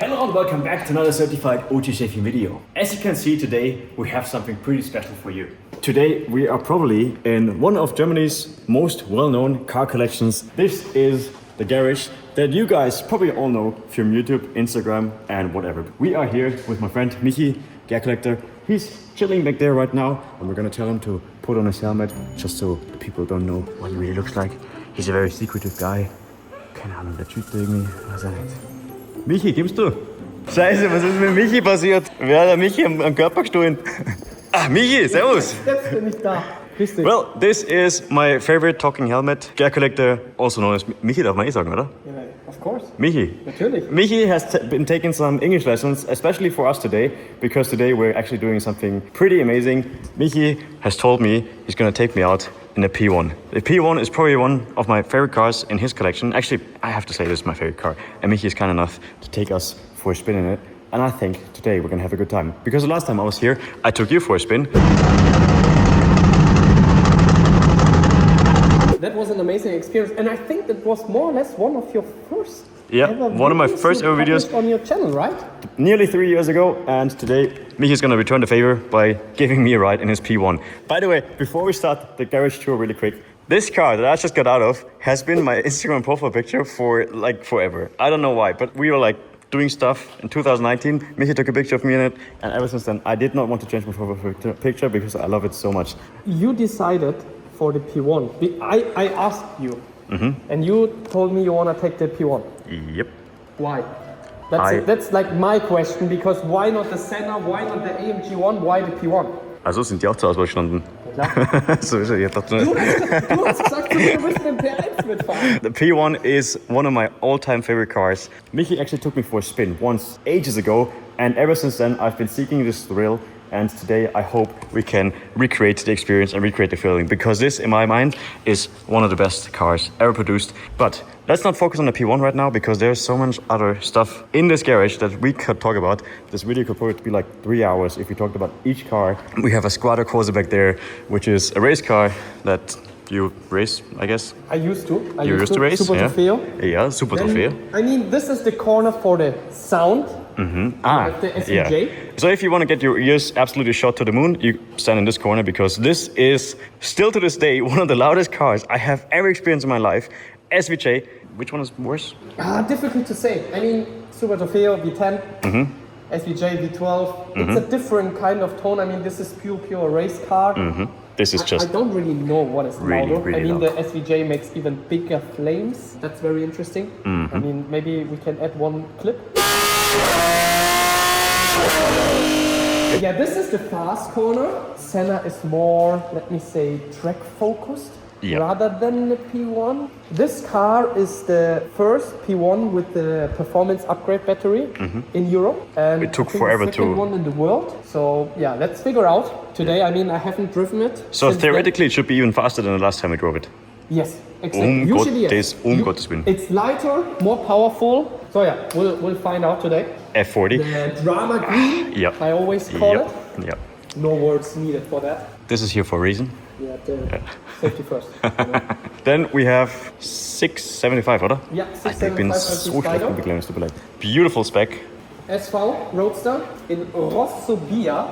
Hello and welcome back to another certified OG safety video. As you can see today, we have something pretty special for you. Today we are probably in one of Germany's most well-known car collections. This is the garage that you guys probably all know from YouTube, Instagram and whatever. We are here with my friend Michi, gear collector. He's chilling back there right now and we're gonna tell him to put on his helmet just so people don't know what he really looks like. He's a very secretive guy. Keine Ahnung, der Typ irgendwie, was er nicht. Michi, gibst du? Scheiße, was ist mit Michi passiert? Wer hat der Michi am Körper gestohlen? Ah, Michi, servus! Jetzt bin ich da. Well, this is my favorite talking helmet. Gear collector, also known as Michi, darf man sagen, oder? Yeah, of course. Michi. Natürlich. Michi has been taking some English lessons, especially for us today, because today we're actually doing something pretty amazing. Michi has told me he's gonna take me out in a P1. The P1 is probably one of my favorite cars in his collection. Actually, I have to say this is my favorite car. And Michi is kind enough to take us for a spin in it. And I think today we're gonna have a good time. Because the last time I was here, I took you for a spin. That was an amazing experience, and I think that was more or less one of your first one of my first ever videos on your channel, right? Nearly 3 years ago, and today Michi is gonna return the favor by giving me a ride in his P1. By the way, before we start the garage tour really quick, this car that I just got out of has been my Instagram profile picture for like forever. I don't know why, but we were like doing stuff in 2019. Michi took a picture of me in it, and ever since then I did not want to change my profile picture because I love it so much. You decided for the P1. I asked you, and you told me you want to take the P1. Yep. Why? That's like my question, because why not the Senna, why not the AMG 1, why the P1? Also sind die auch zur Auswahl gestanden? Ja, klar. So ist er, ich dachte, Du hast gesagt, du willst mit dem P1 mitfahren. The P1 is one of my all-time favorite cars. Michi actually took me for a spin once, ages ago, and ever since then I've been seeking this thrill. And today I hope we can recreate the experience and recreate the feeling, because this, in my mind, is one of the best cars ever produced. But let's not focus on the P1 right now, because there's so much other stuff in this garage that we could talk about. This video could probably be like 3 hours if we talked about each car. We have a Squadra Corsa back there, which is a race car that you race, I guess. I used to. You used to race? Super yeah. Trofeo. Yeah, Super Trofeo. I mean, this is the corner for the sound. The SVJ. Yeah. So if you want to get your ears absolutely shot to the moon, you stand in this corner, because this is still to this day one of the loudest cars I have ever experienced in my life. SVJ. Which one is worse? Difficult to say. I mean, Super Trofeo V10, SVJ V12. It's a different kind of tone. I mean, this is pure race car. This is just I don't really know what is louder. really I mean, loud. the SVJ makes even bigger flames. That's very interesting. I mean, maybe we can add one clip. Yeah, this is the fast corner. Senna is more, let me say, track focused rather than the P1. This car is the first P1 with the performance upgrade battery in Europe. And it took I think forever the second to one in the world. So yeah, let's figure out today. I mean, I haven't driven it. So theoretically, it should be even faster than the last time we drove it. Yes, exactly. Usually, yes. Gottes Willen. It's lighter, more powerful. So yeah, we'll find out today. F40. The drama green, Yep. I always call it. Yep. No words needed for that. This is here for a reason. Yeah, safety first. You know? Then we have 675, oder? Yeah, Ich bin 675 so schlecht mit McLaren, es tut mir leid. Beautiful spec. SV Roadster in Rosso Bia.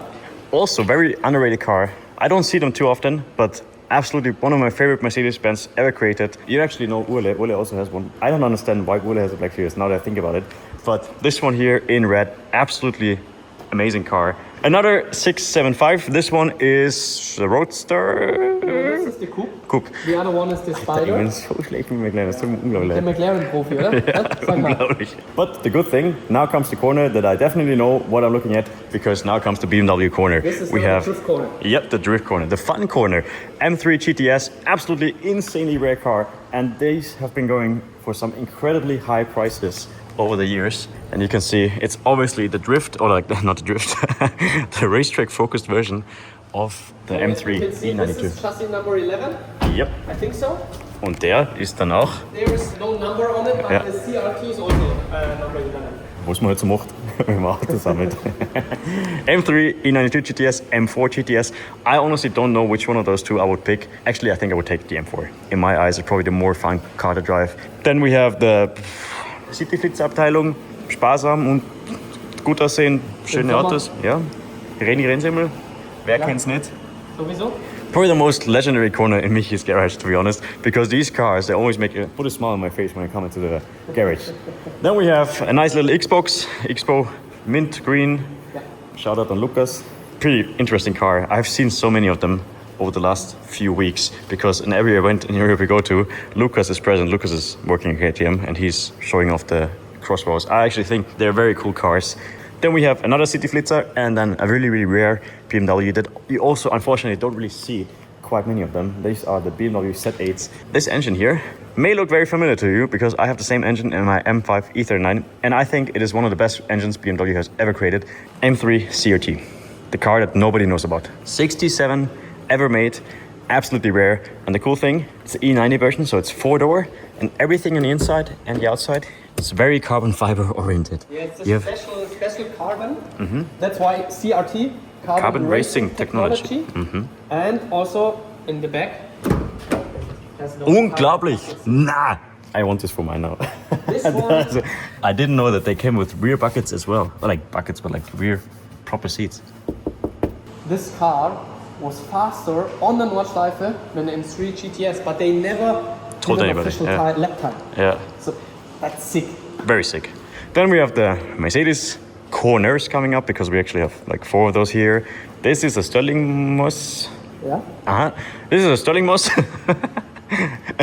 Also very underrated car. I don't see them too often, but absolutely one of my favorite Mercedes-Benz ever created. You actually know Urle. Urle also has one. I don't understand why Urle has a black Furious now that I think about it. But this one here in red, absolutely amazing car. Another 675. This one is the Roadster. This is the Coupe. The other one is the Spider. Ich bin so schlecht mit McLaren, das tut mir unglaublich Der leid. McLaren-Profi, oder? Ja, sag mal. Unglaublich. But the good thing, now comes the corner that I definitely know what I'm looking at, because now comes the BMW corner. This is the drift corner. Yep, the drift corner, the fun corner. M3 GTS, absolutely insanely rare car, and these have been going for some incredibly high prices over the years. And you can see it's obviously the drift, or like not the drift, the racetrack focused version of the M3 You can see this E92. is chassis number 11. Yep. I think so. Und der ist dann auch. There is no number on it, but Ja. the CRT is also number 11. Was man halt so macht, wenn man Autos sammelt. M3, E92 GTS, M4 GTS. I honestly don't know which one of those two I would pick. Actually, I think I would take the M4. In my eyes, it's probably the more fun car to drive. Then we have the Cityflitz-Abteilung, sparsam und gut aussehen, schöne Sommer. Autos. Ja. Reni Rennsimmel, wer kennt's nicht? Sowieso. Probably the most legendary corner in Michi's garage, to be honest, because these cars, they always put a smile on my face when I come into the garage. Then we have a nice little Xbox, Expo, mint green. Yeah. Shout out on Lucas. Pretty interesting car. I've seen so many of them over the last few weeks because in every event in Europe we go to, Lucas is present. Lucas is working at KTM and he's showing off the crossbows. I actually think they're very cool cars. Then we have another City Flitzer and then a really, really rare BMW that you also unfortunately don't really see quite many of them. These are the BMW Z8s. This engine here may look very familiar to you because I have the same engine in my M5 E39 and I think it is one of the best engines BMW has ever created. M3 CRT, the car that nobody knows about. 67 ever made, absolutely rare. And the cool thing, it's the E90 version, so it's 4-door and everything on the inside and the outside, it's very carbon fiber oriented. Yeah, it's a special carbon. That's why CRT, carbon racing technology. And also in the back. has no Unglaublich! Nah! I want this for mine now. This one, I didn't know that they came with rear buckets as well. Not like buckets, but like rear proper seats. this car was faster on the Nordschleife than the M3 GTS, but they never Told did an anybody, official yeah. lap time. Yeah, So that's sick. very sick. Then we have the Mercedes corners coming up because we actually have like 4 of those here. This is a Sterling Moss. Yeah. This is a Sterling Moss.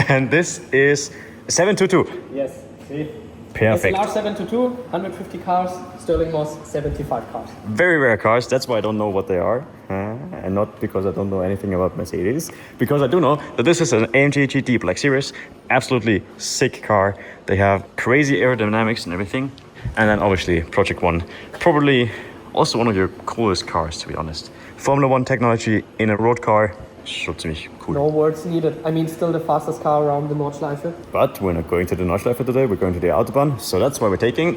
And this is 722. Yes. See. Perfect. SLR 722, 150 cars. Sterling Moss, 75 cars. Very rare cars. That's why I don't know what they are. And not because I don't know anything about Mercedes. Because I do know that this is an AMG GT Black Series. Absolutely sick car. They have crazy aerodynamics and everything. And then obviously Project One. Probably also one of your coolest cars, to be honest. Formula One technology in a road car. Schon ziemlich cool. No words needed. I mean, still the fastest car around the Nordschleife. But we're not going to the Nordschleife today, we're going to the Autobahn. So that's why we're taking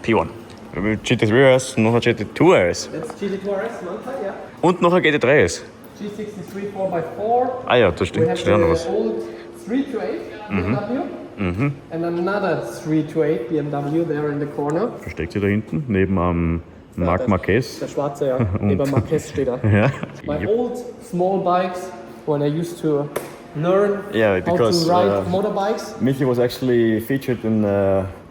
P1. GT3 RS, noch ein GT2 RS. That's GT2 RS, Manta, yeah. Und noch ein GT3 RS. G63 4x4. Ah ja, da We steht have steht auch noch was. the old 328 BMW. And another 328 BMW there in the corner. Versteckt sie da hinten, neben am Marc Marquez. Der schwarze, ja. Neben Marquez steht er. Ja. My old small bikes when I used to learn Yeah, how because to ride motorbikes. Michi was actually featured in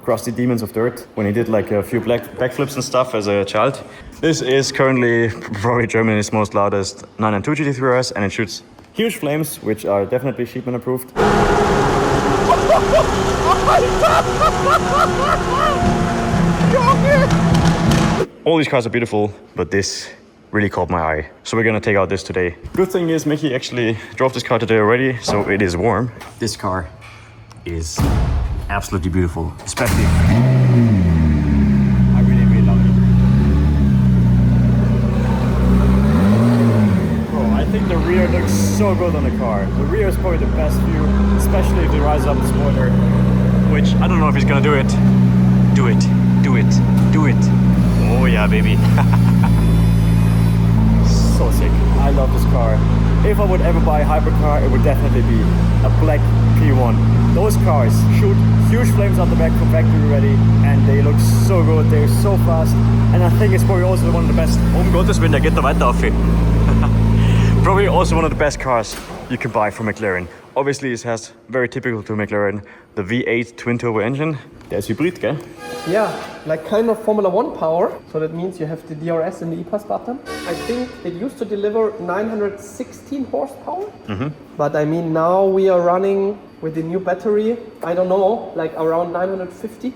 Crusty Demons of Dirt when he did like a few backflips and stuff as a child. This is currently probably Germany's most loudest 992 GT3 RS and it shoots huge flames, which are definitely Sheepman approved. All these cars are beautiful, but this really caught my eye. So we're gonna take out this today. Good thing is Michi actually drove this car today already, so it is warm. This car is absolutely beautiful, especially. I really, really love it. Oh, I think the rear looks so good on the car. The rear is probably the best view, especially if it rises up the spoiler. Which I don't know if he's gonna do it. Do it, do it, do it. Oh yeah, baby. So sick. I love this car. If I would ever buy a hypercar, it would definitely be a black P1. Those cars shoot huge flames out the back from factory ready and they look so good, they're so fast. And I think it's probably also one of the best. Um Gottes Willen, der geht da weiter auf. Probably also one of the best cars you can buy from McLaren. Obviously it has very typical to McLaren, the V8 twin turbo engine. Der ist hybrid, gell? Yeah, like kind of Formula One power. So that means you have the DRS and the E-Pass button. I think it used to deliver 916 horsepower. But I mean now we are running with the new battery, I don't know, like around 950.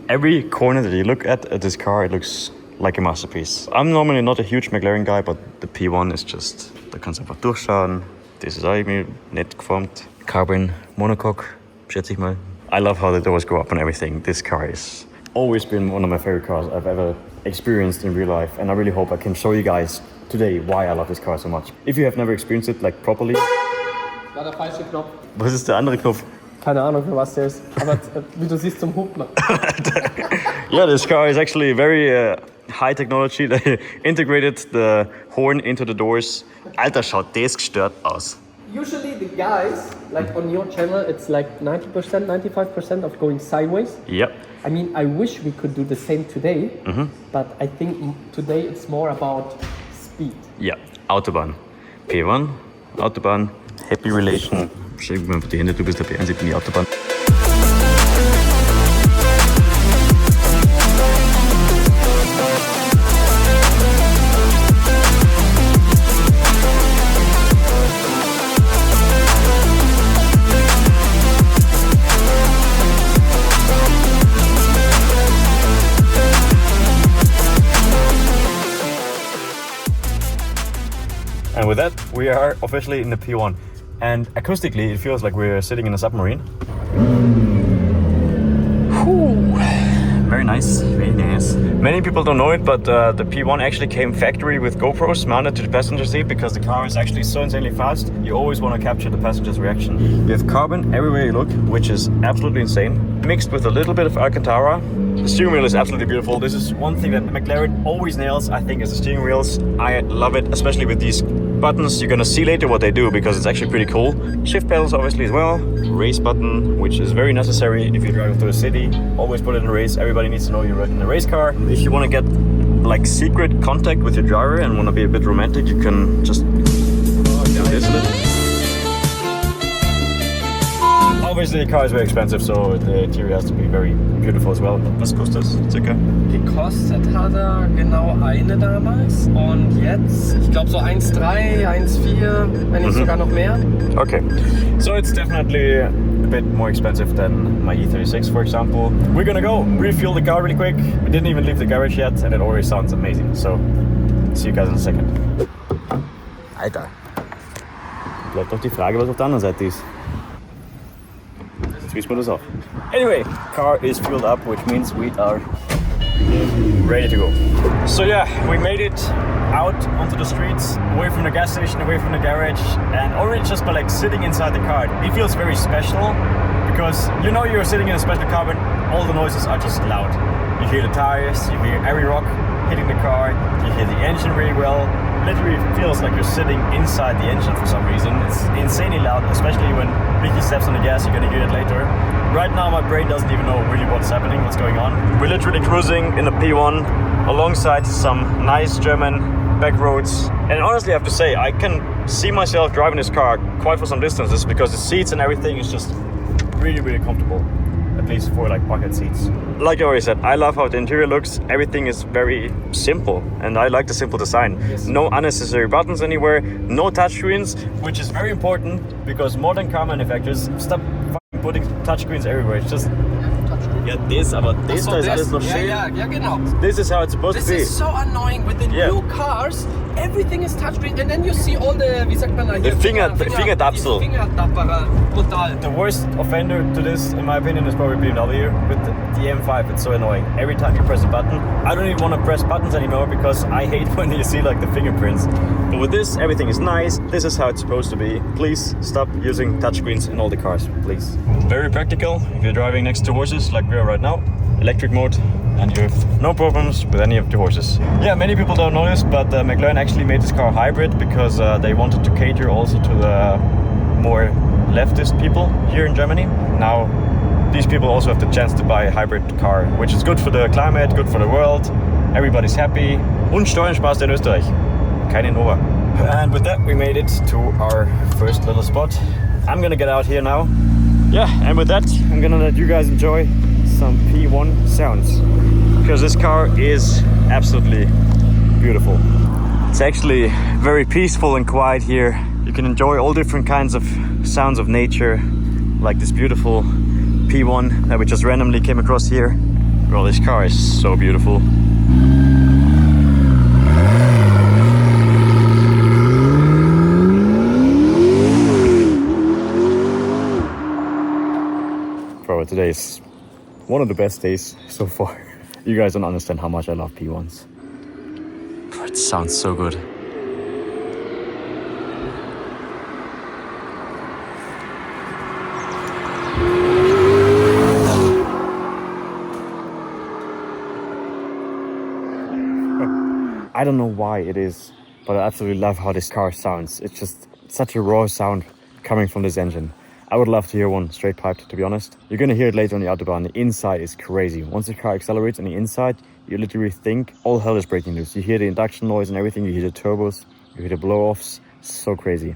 Every corner that you look at this car, it looks like a masterpiece. I'm normally not a huge McLaren guy, but the P1 is just, da kannst du einfach durchschauen. Das ist auch irgendwie nett geformt. Carbon monocoque, schätze ich mal. I love how the doors go up and everything. This car has always been one of my favorite cars I've ever experienced in real life. And I really hope I can show you guys today why I love this car so much. If you have never experienced it like properly. War der falsche Knopf. Was ist der andere Knopf? Keine Ahnung, für was der ist. Aber wie du siehst, zum Hupen. Yeah, this car is actually very high technology. They integrated the horn into the doors. Alter, schaut das gestört aus. Usually the guys, like on your channel, it's like 90%, 95% of going sideways. Yep. I mean, I wish we could do the same today, but I think today it's more about speed. Ja, Autobahn. P1, Autobahn, Happy Relation. Schreib mir einfach die Hände, du bist der P1, ich bin die Autobahn. And with that, we are officially in the P1. And acoustically, it feels like we're sitting in a submarine. Whew. Very nice, very nice. Many people don't know it, but the P1 actually came factory with GoPros mounted to the passenger seat because the car is actually so insanely fast. You always want to capture the passenger's reaction. You have carbon everywhere you look, which is absolutely insane. Mixed with a little bit of Alcantara. The steering wheel is absolutely beautiful. This is one thing that McLaren always nails, I think, is the steering wheels. I love it, especially with these buttons. You're gonna see later what they do because it's actually pretty cool. Shift pedals obviously as well. Race button, which is very necessary if you're driving through a city. Always put it in a race. Everybody needs to know you're in a race car. If you want to get like secret contact with your driver and want to be a bit romantic, you can just do this a little. Obviously the car is very expensive, so the interior has to be very beautiful as well. Was kostet das circa? Gekostet hat er genau eine damals und jetzt, ich glaube so 1,3, 1,4, wenn nicht sogar noch mehr. Okay, so it's definitely a bit more expensive than my E36, for example. We're gonna go refuel the car really quick. We didn't even leave the garage yet and it already sounds amazing. So, see you guys in a second. Alter. Bleibt doch die Frage, was auf der anderen Seite ist. Schließen wir das auf. Anyway, car is fueled up, which means we are ready to go. So yeah, we made it out onto the streets, away from the gas station, away from the garage, and already just by like sitting inside the car, it feels very special because you know you're sitting in a special car when all the noises are just loud. You hear the tires, you hear every rock hitting the car, you hear the engine really well. Literally feels like you're sitting inside the engine for some reason. It's insanely loud, especially when Vicky steps on the gas. You're gonna hear it later. Right now my brain doesn't even know really what's happening, what's going on. We're literally cruising in a P1 alongside some nice German back roads. And honestly I have to say, I can see myself driving this car quite for some distances because the seats and everything is just really, really comfortable. At least for like bucket seats. Like I already said, I love how the interior looks. Everything is very simple and I like the simple design. Yes. No unnecessary buttons anywhere, no touchscreens, which is very important because modern car manufacturers stop putting touchscreens everywhere. It's just ja, das, aber das da ist alles noch schön. Ja, genau. This is how it's supposed to be. This is so annoying with the new cars. Everything is touchscreen and then you see all the, wie sagt man da hier? Fingertapsel. Fingertapperer. Brutal. The worst offender to this, in my opinion, is probably BMW with the M5. It's so annoying. Every time you press a button, I don't even want to press buttons anymore because I hate when you see like the fingerprints. But with this, everything is nice. This is how it's supposed to be. Please stop using touchscreens in all the cars, please. Very practical if you're driving next to horses like we are right now. Electric mode, and you have no problems with any of the horses. Yeah, many people don't know this, but McLaren actually made this car hybrid because they wanted to cater also to the more leftist people here in Germany. Now, these people also have the chance to buy a hybrid car, which is good for the climate, good for the world. Everybody's happy. Und Steuern sparst in Österreich. Keine Nova. And with that, we made it to our first little spot. I'm gonna get out here now. Yeah, and with that, I'm gonna let you guys enjoy some P1 sounds because this car is absolutely beautiful. It's actually very peaceful and quiet here. You can enjoy all different kinds of sounds of nature, like this beautiful P1 that we just randomly came across here. Well, this car is so beautiful. Bro, today is one of the best days so far. You guys don't understand how much I love P1s. It sounds so good. I don't know why it is, but I absolutely love how this car sounds. It's just such a raw sound. coming from this engine. I would love to hear one straight piped, to be honest. You're gonna hear it later on the Autobahn. The inside is crazy. Once the car accelerates on the inside, you literally think all hell is breaking loose. You hear the induction noise and everything, you hear the turbos, you hear the blow-offs. So crazy.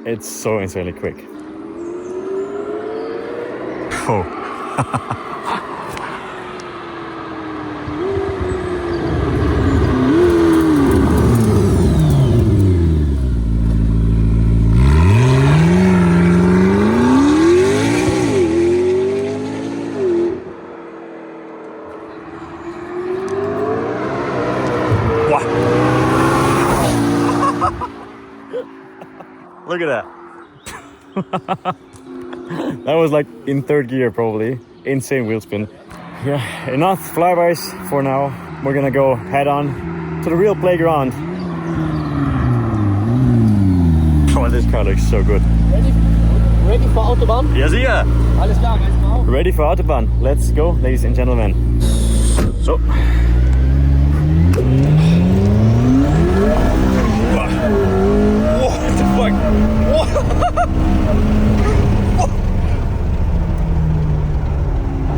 It's so insanely quick. Oh. Look at that. That was like in third gear probably. Insane wheel spin. Yeah, enough flybys for now. We're gonna go head on to the real playground. Oh, this car looks so good. Ready for Autobahn? Yes, yeah. Alles klar, guys, now. Ready for Autobahn. Let's go, ladies and gentlemen. So. What the fuck?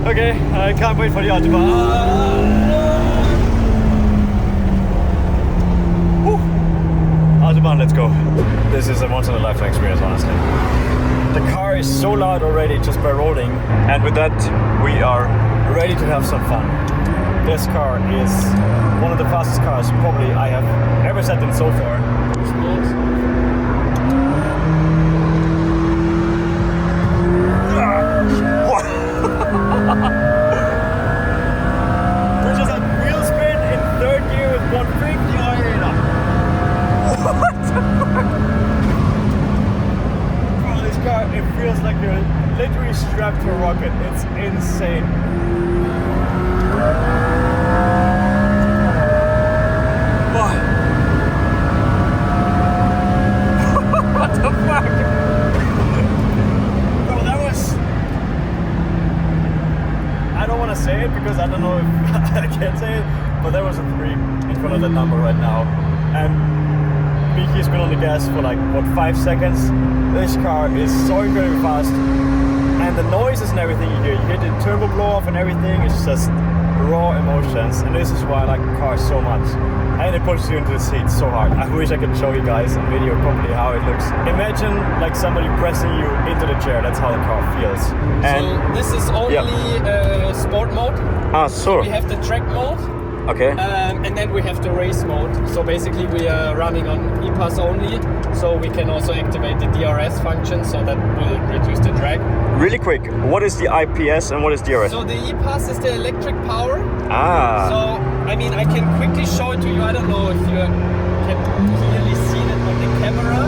Okay, I can't wait for the Autobahn. Autobahn, let's go. This is a once-in-a-lifetime experience, honestly. The car is so loud already just by rolling, and with that, we are ready to have some fun. This car is one of the fastest cars probably I have ever sat in so far. We just had wheel spin in third gear with 150 on it. What the fuck? Bro, this car, it feels like you're literally strapped to a rocket. It's insane. What the fuck? Bro, that was... I don't want to say it because I don't know if I can say it, but there was a 3 in front of that number right now. And Miki's been on the gas for like, what, 5 seconds? This car is so incredibly fast. And the noises and everything you hear the turbo blow off and everything, it's just raw emotions. And this is why I like cars so much. And it pushes you into the seat so hard. I wish I could show you guys on video probably how it looks. Imagine like somebody pressing you into the chair. That's how the car feels. And so this is only sport mode. Ah, so. We have the track mode. Okay. And then we have the race mode. So basically we are running on E-Pass only. So we can also activate the DRS function, so that will reduce the drag. Really quick, what is the IPS and what is DRS? So the E-Pass is the electric power. Ah. So, I mean, I can quickly show it to you. I don't know if you can clearly see it on the camera.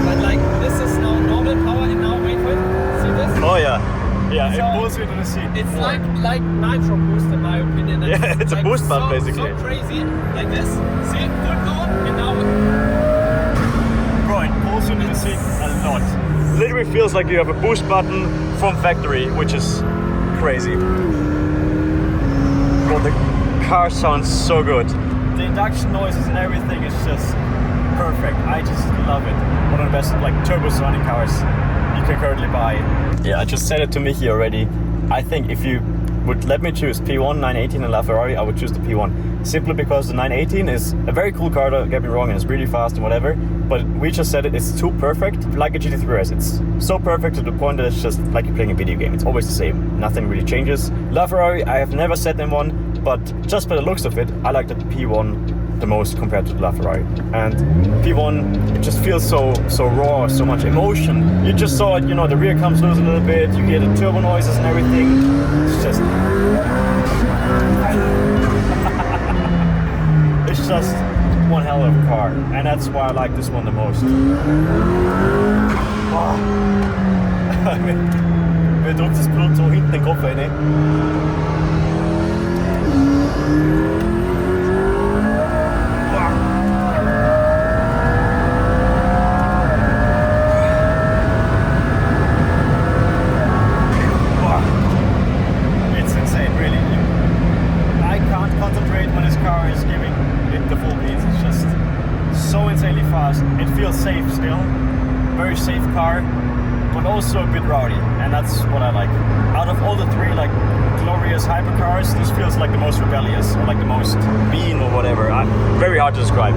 But like, this is now normal power, and now wait for it. See this? Oh yeah. Yeah, So it pulls you to the seat. It's like nitro boost in my opinion. And Yeah, it's a like boost button basically. So crazy, like this. See, full go, and now. Bro, it pulls you to the seat a lot. Literally feels like you have a boost button from factory, which is crazy. Bro, the car sounds so good. The induction noises and everything is just perfect. I just love it. One of the best like turbosonic cars you can currently buy. Yeah, I just said it to Michi already. I think if you would let me choose P1, 918 and LaFerrari, I would choose the P1. Simply because the 918 is a very cool car, don't get me wrong, and it's really fast and whatever. But we just said it's too perfect, like a GT3 RS. It's so perfect to the point that it's just like you're playing a video game. It's always the same. Nothing really changes. LaFerrari, I have never sat in one, but just by the looks of it, I like the P1 the most compared to the LaFerrari. And P1, it just feels so raw, so much emotion. You just saw it, you know, the rear comes loose a little bit, you hear the turbo noises and everything. It's just... it's just one hell of a car. And that's why I like this one the most. Oh. Mir drückt das Blut so hinten den Kopf rein, ne? functional, very safe car, but also a bit rowdy, and that's what I like. Out of all the three like glorious hypercars, this feels like the most rebellious, or like the most mean or whatever. Very hard to describe.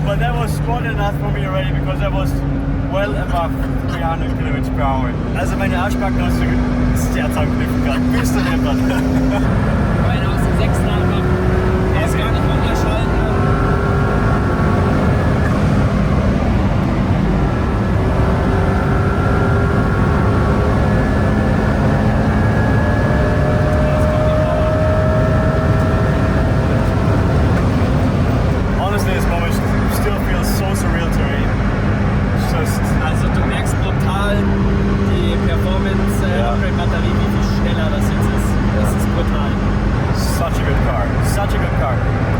But that was spot enough for me already because I was well above 300 km per hour. Also meine Arschbackknospe ist sehr zankniffen gerade. Bist du deppert? Meine aus den 6 einfach. Er ist gar nicht runterschalten. Also du merkst brutal die Performance-Batterie, wie viel schneller das jetzt ist. Das ist brutal. Such a good car. Such a good car.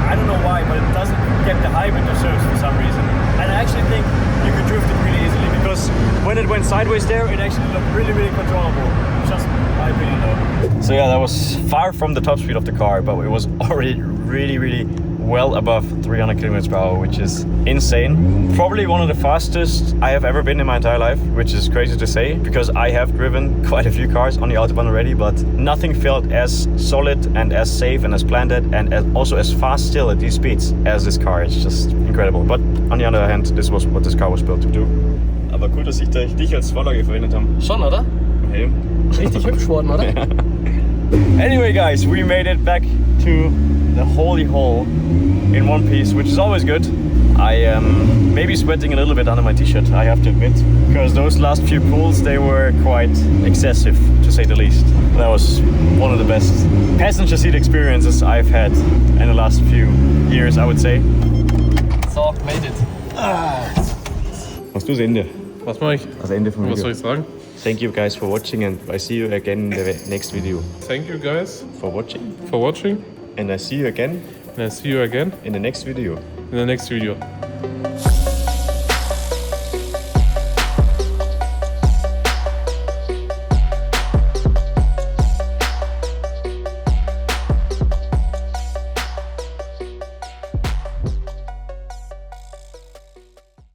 I don't know why, but it doesn't get the hype it deserves for some reason. And I actually think you could drift it really easily because when it went sideways there, it actually looked really, really controllable. Just my opinion though. So yeah, that was far from the top speed of the car, but it was already really, really well above 300 kilometers per hour, which is insane. Probably one of the fastest I have ever been in my entire life, which is crazy to say because I have driven quite a few cars on the Autobahn already, but nothing felt as solid and as safe and as planted and also as fast still at these speeds as this car. It's just incredible. But on the other hand, this was what this car was built to do. Aber cool, dass ich dich als Vorlage verwendet haben. Schon, oder? Hey. Richtig hübsch worden, oder? Anyway guys, we made it back to the holy hole in one piece, which is always good. I am maybe sweating a little bit under my t-shirt, I have to admit, because those last few pulls, they were quite excessive, to say the least. That was one of the best passenger seat experiences I've had in the last few years, I would say. So, made it. Machst du das Ende? Was mache ich? Das Ende vom Video. Was soll ich sagen? Thank you guys for watching and I see you again in the next video. Thank you guys For watching for watching and I see you again and I see you again in the next video. in the next video.